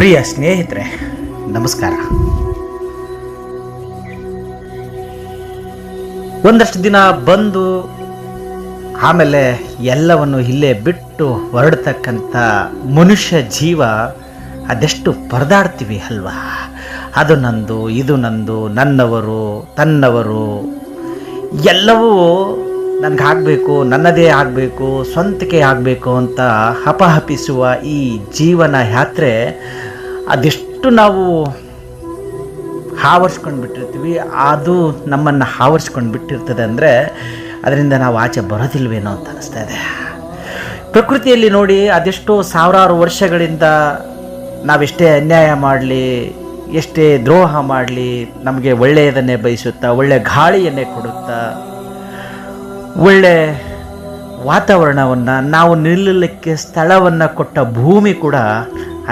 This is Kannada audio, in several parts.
ಪ್ರಿಯ ಸ್ನೇಹಿತರೆ, ನಮಸ್ಕಾರ. ಒಂದಷ್ಟು ದಿನ ಬಂದು ಆಮೇಲೆ ಎಲ್ಲವನ್ನು ಇಲ್ಲೇ ಬಿಟ್ಟು ಹೊರಡ್ತಕ್ಕಂಥ ಮನುಷ್ಯ ಜೀವ ಅದೆಷ್ಟು ಪರದಾಡ್ತೀವಿ ಅಲ್ವಾ? ಅದು ನಂದು, ಇದು ನಂದು, ನನ್ನವರು, ತನ್ನವರು ಎಲ್ಲವೂ ನನಗಾಗಬೇಕು, ನನ್ನದೇ ಆಗಬೇಕು, ಸ್ವಂತಕ್ಕೆ ಆಗಬೇಕು ಅಂತ ಹಪಹಪಿಸುವ ಈ ಜೀವನ ಯಾತ್ರೆ ಅದೆಷ್ಟು ನಾವು ಆವರಿಸ್ಕೊಂಡು ಬಿಟ್ಟಿರ್ತೀವಿ. ಅದು ನಮ್ಮನ್ನು ಆವರಿಸ್ಕೊಂಡು ಬಿಟ್ಟಿರ್ತದೆ ಅಂದರೆ ಅದರಿಂದ ನಾವು ಆಚೆ ಬರೋದಿಲ್ವೇನೋ ಅಂತ ಅನಿಸ್ತಾ ಇದೆ. ಪ್ರಕೃತಿಯಲ್ಲಿ ನೋಡಿ, ಅದೆಷ್ಟೋ ಸಾವಿರಾರು ವರ್ಷಗಳಿಂದ ನಾವೆಷ್ಟೇ ಅನ್ಯಾಯ ಮಾಡಲಿ, ಎಷ್ಟೇ ದ್ರೋಹ ಮಾಡಲಿ, ನಮಗೆ ಒಳ್ಳೆಯದನ್ನೇ ಬಯಸುತ್ತಾ, ಒಳ್ಳೆಯ ಗಾಳಿಯನ್ನೇ ಕೊಡುತ್ತಾ, ಒಳ್ಳೆ ವಾತಾವರಣವನ್ನು, ನಾವು ನಿಲ್ಲಲಿಕ್ಕೆ ಸ್ಥಳವನ್ನು ಕೊಟ್ಟ ಭೂಮಿ ಕೂಡ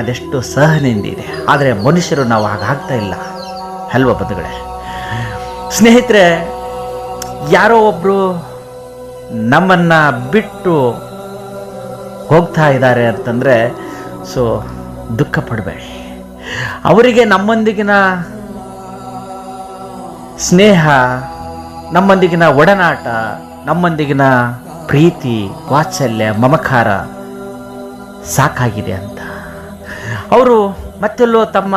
ಅದೆಷ್ಟು ಸಹನೆಯಿಂದ ಇದೆ. ಆದರೆ ಮನುಷ್ಯರು ನಾವು ಹಾಗಾಗ್ತಾ ಇಲ್ಲ ಅಲ್ವ ಬದುಗಳೇ? ಸ್ನೇಹಿತರೆ, ಯಾರೋ ಒಬ್ಬರು ನಮ್ಮನ್ನು ಬಿಟ್ಟು ಹೋಗ್ತಾ ಇದ್ದಾರೆ ಅಂತಂದರೆ ದುಃಖ ಪಡಬೇಡಿ. ಅವರಿಗೆ ನಮ್ಮೊಂದಿಗಿನ ಸ್ನೇಹ, ನಮ್ಮೊಂದಿಗಿನ ಒಡನಾಟ, ನಮ್ಮೊಂದಿಗಿನ ಪ್ರೀತಿ, ವಾತ್ಸಲ್ಯ, ಮಮಕಾರ ಸಾಕಾಗಿದೆ ಅಂತ ಅವರು ಮತ್ತೆಲ್ಲೋ ತಮ್ಮ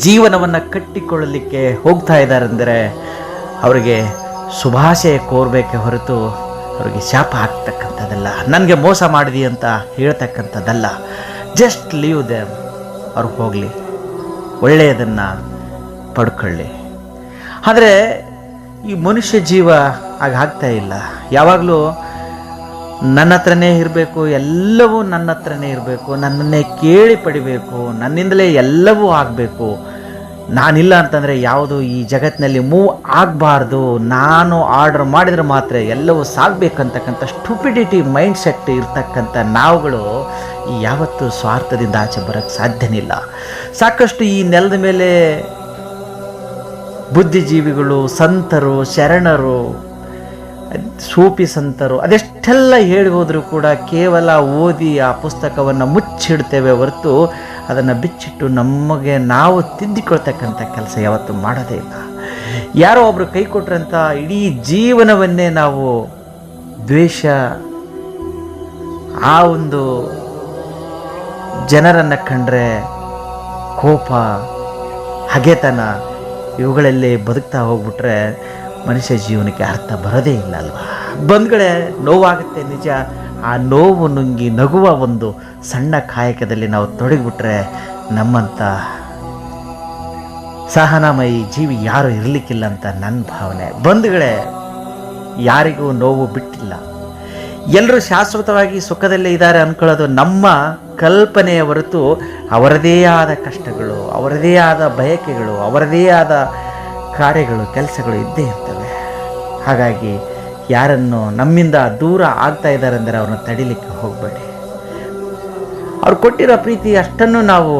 ಜೀವನವನ್ನು ಕಟ್ಟಿಕೊಳ್ಳಲಿಕ್ಕೆ ಹೋಗ್ತಾ ಇದ್ದಾರೆ ಅಂದರೆ ಅವರಿಗೆ ಶುಭಾಶಯ ಕೋರಬೇಕೆ ಹೊರತು ಅವರಿಗೆ ಶಾಪ ಹಾಕ್ತಕ್ಕಂಥದ್ದಲ್ಲ, ನನಗೆ ಮೋಸ ಮಾಡಿದಿ ಅಂತ ಹೇಳ್ತಕ್ಕಂಥದ್ದಲ್ಲ. ಜಸ್ಟ್ ಲೀವ್ ದೆಮ್, ಅವ್ರು ಹೋಗಲಿ, ಒಳ್ಳೆಯದನ್ನು ಪಡ್ಕೊಳ್ಳಿ. ಆದರೆ ಈ ಮನುಷ್ಯ ಜೀವ ಹಾಗಾಗ್ತಾ ಇಲ್ಲ. ಯಾವಾಗಲೂ ನನ್ನ ಹತ್ರನೇ ಇರಬೇಕು, ಎಲ್ಲವೂ ನನ್ನ ಹತ್ರನೇ ಇರಬೇಕು, ನನ್ನನ್ನೇ ಕೇಳಿ ಪಡಿಬೇಕು, ನನ್ನಿಂದಲೇ ಎಲ್ಲವೂ ಆಗಬೇಕು, ನಾನಿಲ್ಲ ಅಂತಂದರೆ ಯಾವುದು ಈ ಜಗತ್ತಿನಲ್ಲಿ ಮೂವ್ ಆಗಬಾರ್ದು, ನಾನು ಆರ್ಡರ್ ಮಾಡಿದರೆ ಮಾತ್ರ ಎಲ್ಲವೂ ಸಾಗಬೇಕಂತಕ್ಕಂಥ ಸ್ಟುಪಿಡಿಟಿ ಮೈಂಡ್ ಸೆಟ್ ಇರ್ತಕ್ಕಂಥ ನಾವುಗಳು ಯಾವತ್ತೂ ಸ್ವಾರ್ಥದಿಂದ ಆಚೆ ಬರೋಕ್ಕೆ ಸಾಧ್ಯನೇ ಇಲ್ಲ. ಸಾಕಷ್ಟು ಈ ನೆಲದ ಮೇಲೆ ಬುದ್ಧಿಜೀವಿಗಳು, ಸಂತರು, ಶರಣರು, ಸೂಫಿ ಸಂತರು ಅದೆಷ್ಟೆಲ್ಲ ಹೇಳಿ ಹೋದರೂ ಕೂಡ ಕೇವಲ ಓದಿ ಆ ಪುಸ್ತಕವನ್ನು ಮುಚ್ಚಿಡ್ತೇವೆ ಹೊರತು ಅದನ್ನು ಬಿಚ್ಚಿಟ್ಟು ನಮಗೆ ನಾವು ತಿದ್ದಿಕೊಳ್ತಕ್ಕಂಥ ಕೆಲಸ ಯಾವತ್ತೂ ಮಾಡೋದೇ ಇಲ್ಲ. ಯಾರೋ ಒಬ್ಬರು ಕೈ ಕೊಟ್ರಂತ ಇಡೀ ಜೀವನವನ್ನೇ ನಾವು ದ್ವೇಷ, ಆ ಒಂದು ಜನರನ್ನು ಕಂಡ್ರೆ ಕೋಪ, ಹಗೆತನ ಇವುಗಳಲ್ಲೇ ಬದುಕ್ತಾ ಹೋಗ್ಬಿಟ್ರೆ ಮನುಷ್ಯ ಜೀವನಕ್ಕೆ ಅರ್ಥ ಬರೋದೇ ಇಲ್ಲ ಅಲ್ವಾ? ಬಂದ್ಗಳೇ, ನೋವಾಗುತ್ತೆ ನಿಜ. ಆ ನೋವು ನುಂಗಿ ನಗುವ ಒಂದು ಸಣ್ಣ ಕಾಯಕದಲ್ಲಿ ನಾವು ತೊಡಗಿಬಿಟ್ರೆ ನಮ್ಮಂಥ ಸಹನಾಮಯಿ ಜೀವಿ ಯಾರೂ ಇರಲಿಕ್ಕಿಲ್ಲ ಅಂತ ನನ್ನ ಭಾವನೆ. ಬಂಧುಗಳೇ, ಯಾರಿಗೂ ನೋವು ಬಿಟ್ಟಿಲ್ಲ. ಎಲ್ಲರೂ ಶಾಶ್ವತವಾಗಿ ಸುಖದಲ್ಲೇ ಇದ್ದಾರೆ ಅಂದ್ಕೊಳ್ಳೋದು ನಮ್ಮ ಕಲ್ಪನೆಯ ಹೊರತು ಅವರದೇ ಆದ ಕಷ್ಟಗಳು, ಅವರದೇ ಆದ ಬಯಕೆಗಳು, ಅವರದೇ ಆದ ಕಾರ್ಯಗಳು, ಕೆಲಸಗಳು ಇದ್ದೇ ಇರ್ತವೆ. ಹಾಗಾಗಿ ಯಾರನ್ನು ನಮ್ಮಿಂದ ದೂರ ಆಗ್ತಾ ಇದ್ದಾರೆ ಅಂದರೆ ಅವ್ರನ್ನ ತಡಿಲಿಕ್ಕೆ ಹೋಗಬೇಡಿ. ಅವ್ರು ಕೊಟ್ಟಿರೋ ಪ್ರೀತಿ ಅಷ್ಟನ್ನು ನಾವು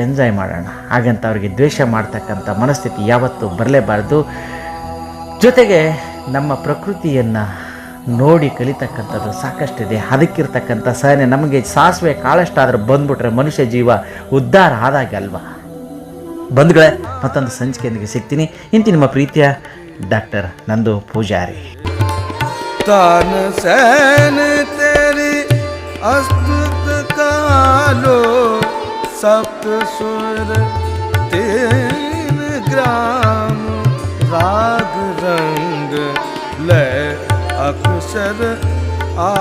ಎಂಜಾಯ್ ಮಾಡೋಣ. ಹಾಗಂತ ಅವ್ರಿಗೆ ದ್ವೇಷ ಮಾಡ್ತಕ್ಕಂಥ ಮನಸ್ಥಿತಿ ಯಾವತ್ತೂ ಬರಲೇಬಾರ್ದು. ಜೊತೆಗೆ ನಮ್ಮ ಪ್ರಕೃತಿಯನ್ನು ನೋಡಿ ಕಲಿತಕ್ಕಂಥದ್ದು ಸಾಕಷ್ಟಿದೆ. ಅದಕ್ಕಿರ್ತಕ್ಕಂಥ ಸಹನೆ ನಮಗೆ ಸಾಸಿವೆ ಕಾಳಷ್ಟಾದರೂ ಬಂದ್ಬಿಟ್ರೆ ಮನುಷ್ಯ ಜೀವ ಉದ್ಧಾರ ಆದಾಗೆ ಅಲ್ವಾ? ಬಂಧುಗಳೇ, ಮತ್ತೊಂದು ಸಂಚಿಕೆಯೊಂದಿಗೆ ಸಿಗ್ತೀನಿ. ಇಂತಿ ನಿಮ್ಮ ಪ್ರೀತಿಯ ಡಾಕ್ಟರ್ ನಂದು ಪೂಜಾರಿ. ತಾನ ಸೈನ್ ತೇರಿ ಅಸ್ಮೃತ ಕಾಲೋ ಸಪ್ತ ಸುರ तीन ग्राम राग रंग लय अक्षर आ